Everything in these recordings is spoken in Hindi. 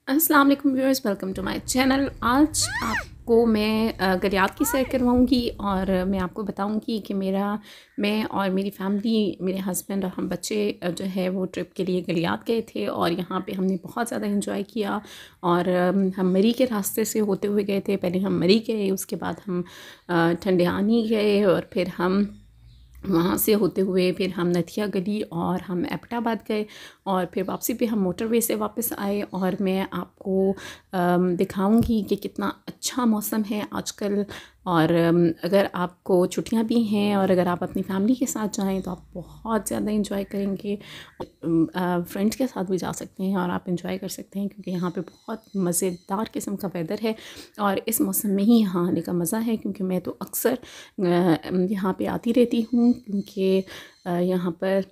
अस्सलाम वालेकुम viewers, welcome to my channel. आज आपको मैं गलियात की सैर करवाऊँगी और मैं आपको बताऊँगी कि मैं और मेरी फैमिली, मेरे हस्बैंड और हम बच्चे जो है वो ट्रिप के लिए गलियात गए थे और यहाँ पे हमने बहुत ज़्यादा एंजॉय किया। और हम मरी के रास्ते से होते हुए गए थे। पहले हम मरी गए, उसके बाद हम ठंडियानी गए और फिर हम वहाँ से होते हुए फिर हम नथिया गली और हम एबटाबाद गए और फिर वापसी पे हम मोटरवे से वापस आए। और मैं आपको दिखाऊंगी कि कितना अच्छा मौसम है आजकल। और अगर आपको छुट्टियाँ भी हैं और अगर आप अपनी फैमिली के साथ जाएं तो आप बहुत ज़्यादा इंजॉय करेंगे। फ्रेंड्स के साथ भी जा सकते हैं और आप इंजॉय कर सकते हैं क्योंकि यहाँ पे बहुत मज़ेदार किस्म का वेदर है और इस मौसम में ही यहाँ आने का मज़ा है। क्योंकि मैं तो अक्सर यहाँ पे आती रहती हूँ क्योंकि यहाँ पर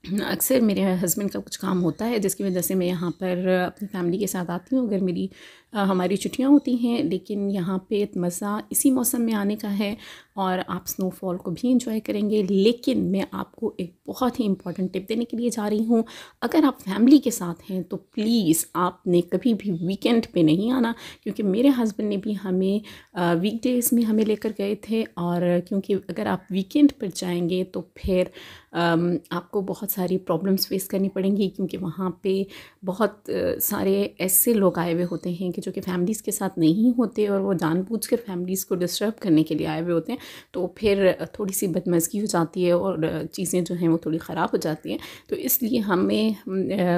अक्सर मेरे हस्बैंड का कुछ काम होता है जिसकी वजह से मैं यहाँ पर अपनी फैमिली के साथ आती हूँ अगर हमारी छुट्टियाँ होती हैं। लेकिन यहाँ पे मज़ा इसी मौसम में आने का है और आप स्नोफॉल को भी इंजॉय करेंगे। लेकिन मैं आपको एक बहुत ही इंपॉर्टेंट टिप देने के लिए जा रही हूँ। अगर आप फैमिली के साथ हैं तो प्लीज़ आपने कभी भी वीकेंड पे नहीं आना, क्योंकि मेरे हस्बैंड ने भी हमें वीकडेज़ में हमें लेकर गए थे। और क्योंकि अगर आप वीकेंड पर जाएंगे तो फिर आपको बहुत सारी प्रॉब्लम्स फेस करनी पड़ेंगी, क्योंकि वहाँ पे बहुत सारे ऐसे लोग आए हुए होते हैं कि जो कि फैमिलीज़ के साथ नहीं होते और वो जानबूझकर फैमिलीज़ को डिस्टर्ब करने के लिए आए हुए होते हैं। तो फिर थोड़ी सी बदमज़गी हो जाती है और चीज़ें जो हैं वो थोड़ी ख़राब हो जाती हैं। तो इसलिए हमें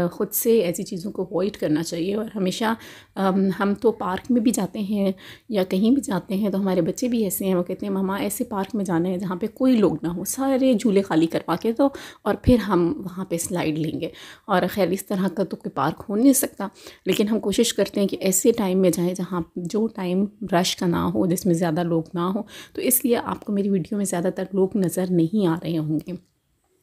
ख़ुद से ऐसी चीज़ों को अवॉइड करना चाहिए। और हमेशा हम तो पार्क में भी जाते हैं या कहीं भी जाते हैं तो हमारे बच्चे भी ऐसे हैं, वो कहते हैं मम्मा ऐसे पार्क में जाना है जहाँ पे कोई लोग ना हो, सारे झूले खाली करवा के दो और फिर हम वहाँ पे स्लाइड लेंगे। और ख़ैर इस तरह का तो कोई पार्क हो नहीं सकता, लेकिन हम कोशिश करते हैं कि ऐसे टाइम में जाएं जहाँ जो टाइम रश का ना हो, जिसमें ज़्यादा लोग ना हो। तो इसलिए आपको मेरी वीडियो में ज़्यादातर लोग नज़र नहीं आ रहे होंगे।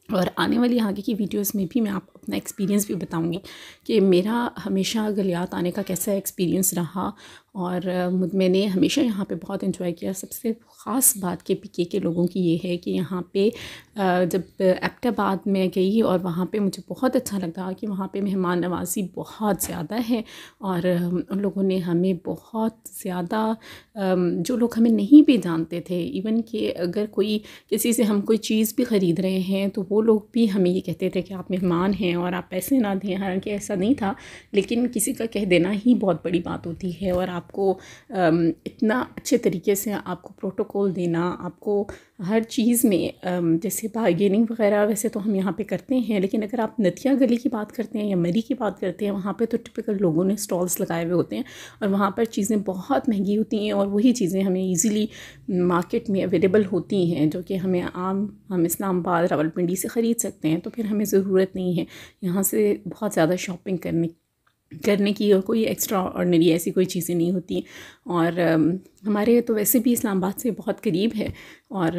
और आने वाली आगे की वीडियोस में भी मैं आपको अपना एक्सपीरियंस भी बताऊंगी कि मेरा हमेशा गलियात आने का कैसा एक्सपीरियंस रहा। और मैंने हमेशा यहाँ पे बहुत एंजॉय किया। सबसे ख़ास बात के पीके के लोगों की ये है कि यहाँ पे जब एबटाबाद में गई और वहाँ पे मुझे बहुत अच्छा लगा कि वहाँ पे मेहमान नवाज़ी बहुत ज़्यादा है। और उन लोगों ने हमें बहुत ज़्यादा, जो लोग हमें नहीं भी जानते थे, इवन कि अगर किसी से हम कोई चीज़ भी ख़रीद रहे हैं तो वो लोग भी हमें ये कहते थे कि आप मेहमान हैं और आप पैसे ना दें। हालांकि ऐसा नहीं था, लेकिन किसी का कह देना ही बहुत बड़ी बात होती है। और आपको इतना अच्छे तरीके से आपको प्रोटोकॉल देना, आपको हर चीज़ में जैसे बार्गेनिंग वगैरह वैसे तो हम यहाँ पे करते हैं, लेकिन अगर आप नथिया गली की बात करते हैं या मरी की बात करते हैं, वहाँ पे तो टिपिकल लोगों ने स्टॉल्स लगाए हुए होते हैं और वहाँ पर चीज़ें बहुत महंगी होती हैं और वही चीज़ें हमें ईज़िली मार्केट में अवेलेबल होती हैं जो कि हम इस्लामाबाद, रावलपिंडी से ख़रीद सकते हैं। तो फिर हमें ज़रूरत नहीं है यहाँ से बहुत ज़्यादा शॉपिंग करने की, और कोई एक्स्ट्रा ऑर्डिनरी ऐसी कोई चीज़ें नहीं होती। और हमारे तो वैसे भी इस्लामाबाद से बहुत करीब है और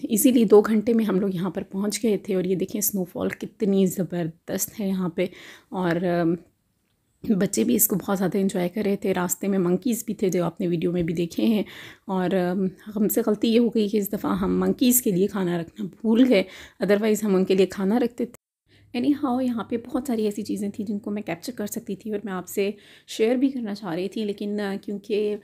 इजीली 2 घंटे में हम लोग यहाँ पर पहुँच गए थे। और ये देखें स्नोफॉल कितनी ज़बरदस्त है यहाँ पे। और बच्चे भी इसको बहुत ज़्यादा इंजॉय कर रहे थे। रास्ते में मंकीज़ भी थे जो आपने वीडियो में भी देखे हैं। और हमसे गलती ये हो गई कि इस दफ़ा हम मंकीज़ के लिए खाना रखना भूल गए, अदरवाइज़ हम उनके लिए खाना रखते थे। एनी हाउ यहाँ पे बहुत सारी ऐसी चीज़ें थी जिनको मैं कैप्चर कर सकती थी और मैं आपसे शेयर भी करना चाह रही थी, लेकिन क्योंकि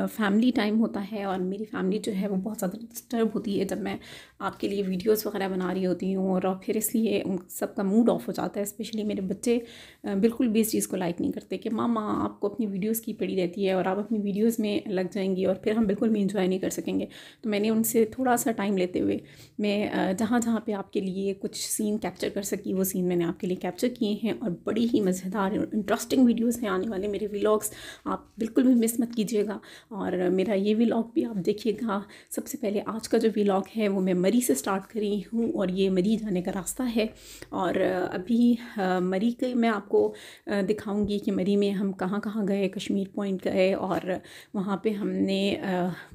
फैमिली टाइम होता है और मेरी फैमिली जो है वो बहुत ज़्यादा डिस्टर्ब होती है जब मैं आपके लिए वीडियोस वगैरह बना रही होती हूँ। और फिर इसलिए उन सबका मूड ऑफ हो जाता है। स्पेशली मेरे बच्चे बिल्कुल भी इस चीज़ को लाइक नहीं करते कि मामा आपको अपनी वीडियोज़ की पड़ी रहती है और आप अपनी वीडियोज़ में लग जाएंगी और फिर हम बिल्कुल भी इंजॉय नहीं कर सकेंगे। तो मैंने उनसे थोड़ा सा टाइम लेते हुए मैं जहाँ जहाँ पे आपके लिए कुछ सीन कैप्चर कर सकी वो सीन मैंने आपके लिए कैप्चर किए हैं। और बड़ी ही मज़ेदार और इंटरेस्टिंग वीडियोस हैं आने वाले मेरे व्लॉग्स, आप बिल्कुल भी मिस मत कीजिएगा। और मेरा ये व्लॉग भी आप देखिएगा। सबसे पहले आज का जो व्लॉग है वो मैं मरी से स्टार्ट कर रही हूँ और ये मरी जाने का रास्ता है। और अभी मरी के मैं आपको दिखाऊंगी कि मरी में हम कहाँ कहाँ गए। कश्मीर पॉइंट गए और वहाँ पे हमने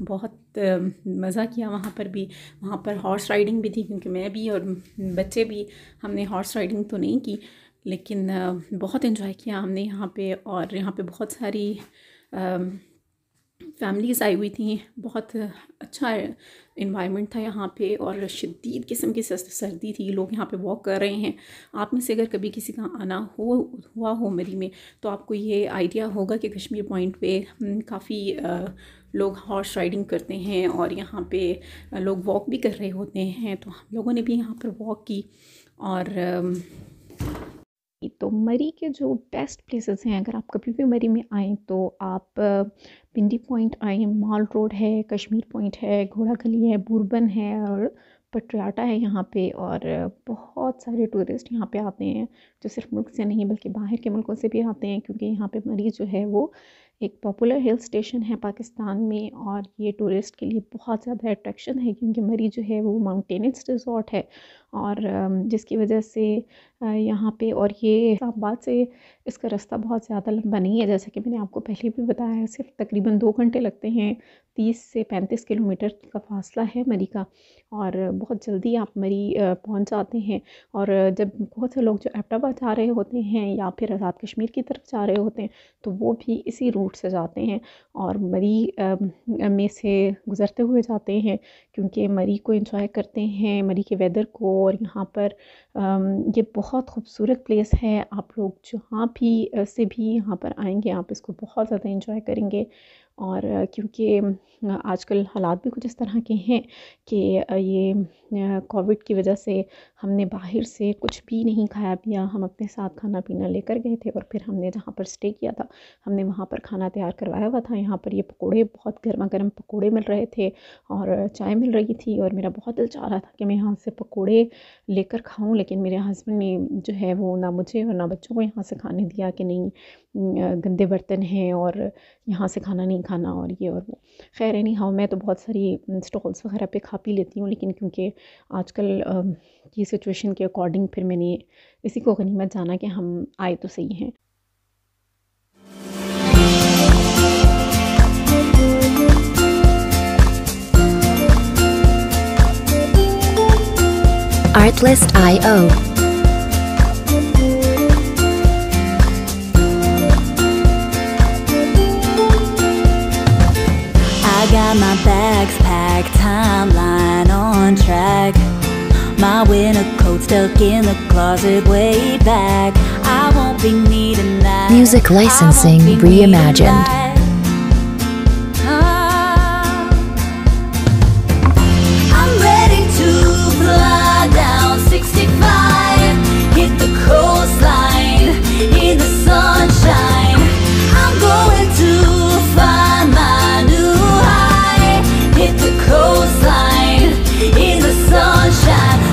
बहुत मज़ा किया। वहाँ पर भी, वहाँ पर हॉर्स राइडिंग भी थी, क्योंकि मैं भी और बच्चे भी, हमने हॉर्स राइडिंग तो नहीं की लेकिन बहुत एंजॉय किया हमने यहाँ पे। और यहाँ पे बहुत सारी फैमिलीज़ आई हुई थी। बहुत अच्छा इन्वायरमेंट था यहाँ पे और शदीद किस्म की सर्दी थी। लोग यहाँ पे वॉक कर रहे हैं। आप में से अगर कभी किसी का आना हुआ हो मरी में, तो आपको ये आइडिया होगा कि कश्मीर पॉइंट पे काफ़ी लोग हॉर्स राइडिंग करते हैं और यहाँ पे लोग वॉक भी कर रहे होते हैं। तो हम लोगों ने भी यहाँ पर वॉक की। और तो मरी के जो बेस्ट प्लेसेस हैं, अगर आप कभी भी मरी में आएँ तो आप पिंडी पॉइंट आएँ, माल रोड है, कश्मीर पॉइंट है, घोड़ा गली है, बूरबन है और पटराटा है यहाँ पे। और बहुत सारे टूरिस्ट यहाँ पे आते हैं, जो सिर्फ मुल्क से नहीं बल्कि बाहर के मुल्कों से भी आते हैं, क्योंकि यहाँ पे मरी जो है वो एक पॉपुलर हिल स्टेशन है पाकिस्तान में। और ये टूरिस्ट के लिए बहुत ज़्यादा अट्रैक्शन है, क्योंकि मरी जो है वो माउंटेनस रिजॉर्ट है। और जिसकी वजह से यहाँ पे, और ये इस्लामाबाद से इसका रास्ता बहुत ज़्यादा लंबा नहीं है, जैसा कि मैंने आपको पहले भी बताया है। सिर्फ तकरीबन 2 घंटे लगते हैं। 30 से 35 किलोमीटर का फासला है मरी का, और बहुत जल्दी आप मरी पहुँच जाते हैं। और जब बहुत से लोग जो एबटाबाद जा रहे होते हैं या फिर आज़ाद कश्मीर की तरफ जा रहे होते हैं, तो वो भी इसी रूट से जाते हैं और मरी में से गुज़रते हुए जाते हैं, क्योंकि मरी को एंजॉय करते हैं, मरी के वेदर को। और यहाँ पर ये बहुत खूबसूरत प्लेस है। आप लोग जहाँ भी से भी यहाँ पर आएंगे, आप इसको बहुत ज़्यादा एंजॉय करेंगे। और क्योंकि आजकल हालात भी कुछ इस तरह के हैं कि ये कोविड की वजह से हमने बाहर से कुछ भी नहीं खाया पिया। हम अपने साथ खाना पीना लेकर गए थे, और फिर हमने जहाँ पर स्टे किया था, हमने वहाँ पर खाना तैयार करवाया हुआ था। यहाँ पर ये पकोड़े, बहुत गर्मा गर्म पकोड़े मिल रहे थे और चाय मिल रही थी, और मेरा बहुत दिल चाह रहा था कि मैं यहाँ से पकोड़े लेकर खाऊं। लेकिन मेरे हस्बैंड ने जो है वो ना मुझे और ना बच्चों को यहाँ से खाने दिया, कि नहीं गंदे बर्तन हैं और यहाँ से खाना नहीं खाना और ये और वो। खैर एनी हाउ, मैं तो बहुत सारी स्टॉल्स वगैरह पे खा पी लेती हूँ, लेकिन क्योंकि आजकल की सिचुएशन के अकॉर्डिंग फिर मैंने इसी को गनीमत जाना कि हम आए तो सही हैं। Artlist.io. I got my bags packed, timeline on track. My winter coat stuck in the closet way back. I won't be needing that. Music licensing reimagined. I'm ready to fly down 65, hit the coastline in the sunshine. I'm going to find my new high, hit the coastline in the sunshine.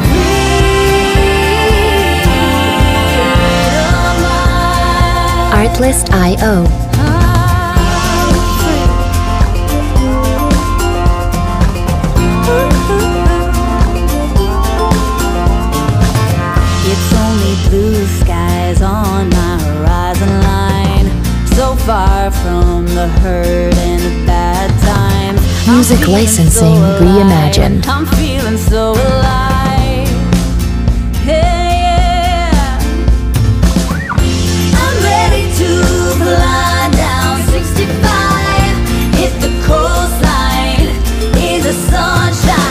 Artlist.io. It's only blue skies on my horizon line, so far from the hurt and the bad times. Music licensing reimagined. I'm feeling so alive. Yeah. I'm ready to fly down 65, hit the coastline in the sunshine.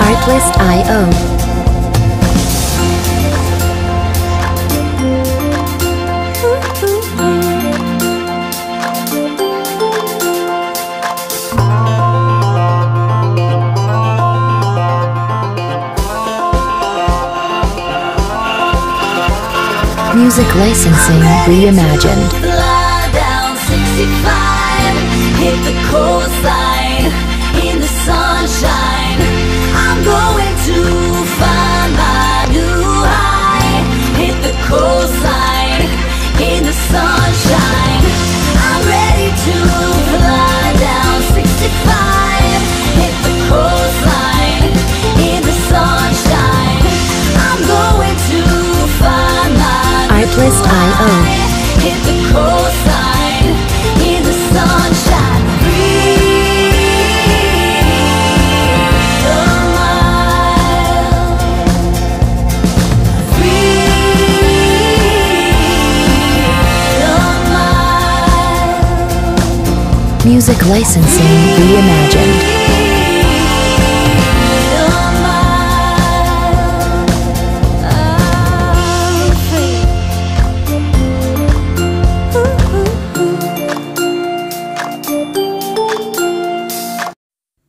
Artlist.io. Music licensing reimagined. Fly down 65, hit the coastline in the sunshine. I'm going to find my new high, hit the coastline in the sunshine. I'm ready to fly down 65, hit the coastline in the sunshine. I'm going to find my new high, hit the coastline. Music licensing reimagined.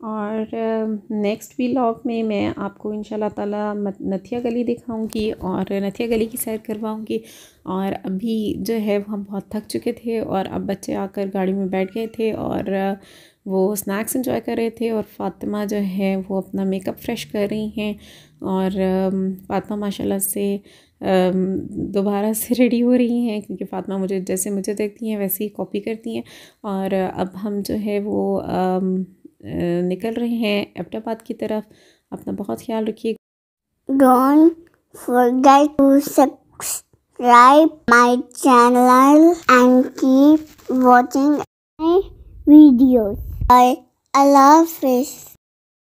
और नेक्स्ट व्लॉग में मैं आपको इंशाल्लाह ताला नथिया गली दिखाऊंगी और नथिया गली की सैर करवाऊंगी। और अभी जो है हम बहुत थक चुके थे और अब बच्चे आकर गाड़ी में बैठ गए थे और वो स्नैक्स एंजॉय कर रहे थे और फ़ातिमा जो है वो अपना मेकअप फ्रेश कर रही हैं। और फ़ातिमा माशाल्लाह से दोबारा से रेडी हो रही हैं क्योंकि फ़ातिमा मुझे जैसे मुझे देखती हैं वैसे ही कॉपी करती हैं। और अब हम जो है वो निकल रहे हैं एबटाबाद की तरफ। अपना बहुत ख्याल रखिए। Don't forget to subscribe my channel and keep watching my videos. Bye. Allah Hafiz.